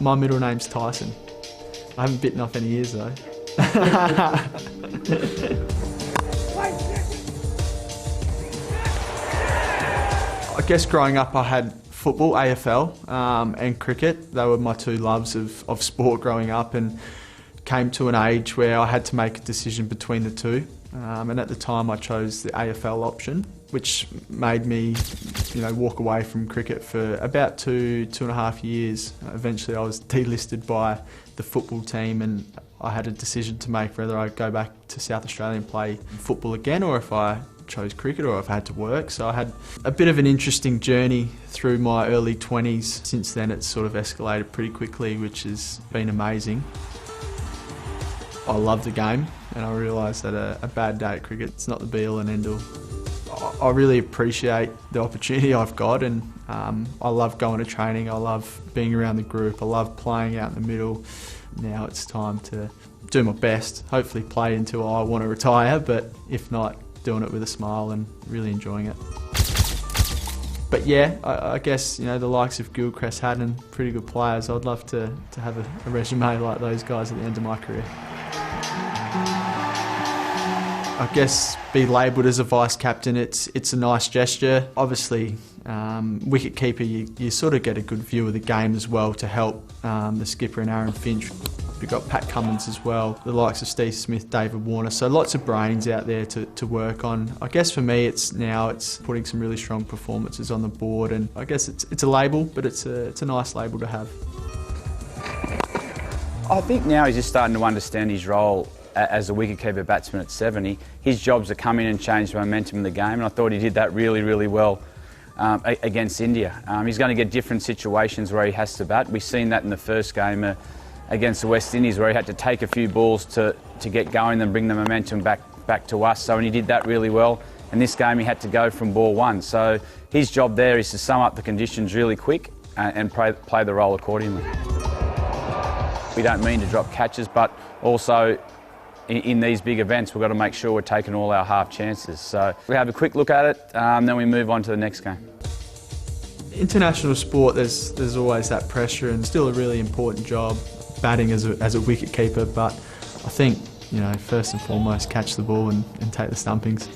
My middle name's Tyson. I haven't bitten off any ears though. I guess growing up I had football, AFL, and cricket. They were my two loves of sport growing up, and came to an age where I had to make a decision between the two. And at the time I chose the AFL option, which made me walk away from cricket for about 2.5 years. Eventually I was delisted by the football team, and I had a decision to make whether I'd go back to South Australia and play football again, or if I chose cricket, or if I had to work. So I had a bit of an interesting journey through my early 20s. Since then it's sort of escalated pretty quickly, which has been amazing. I love the game, and I realise that a bad day at cricket, it's not the be-all and end-all. I really appreciate the opportunity I've got, and I love going to training, I love being around the group, I love playing out in the middle. Now it's time to do my best, hopefully play until I want to retire, but if not, doing it with a smile and really enjoying it. But yeah, I guess the likes of Gilchrist, Haddon, pretty good players. I'd love to have a resume like those guys at the end of my career. I guess be labelled as a vice captain, it's a nice gesture. Obviously, wicket keeper, you sort of get a good view of the game as well to help the skipper and Aaron Finch. We've got Pat Cummins as well, the likes of Steve Smith, David Warner, so lots of brains out there to work on. I guess for me it's putting some really strong performances on the board, and I guess it's a label, but it's a nice label to have. I think now he's just starting to understand his role as a wicketkeeper batsman at 70. His job's to come in and change the momentum of the game, and I thought he did that really, really well against India. He's going to get different situations where he has to bat. We've seen that in the first game against the West Indies, where he had to take a few balls to get going and bring the momentum back to us. So he did that really well. And this game he had to go from ball one. So his job there is to sum up the conditions really quick and play the role accordingly. We don't mean to drop catches, but also in these big events we've got to make sure we're taking all our half chances. So we have a quick look at it, then we move on to the next game. International sport, there's always that pressure, and still a really important job, batting as a wicket keeper, but I think, first and foremost, catch the ball and take the stumpings.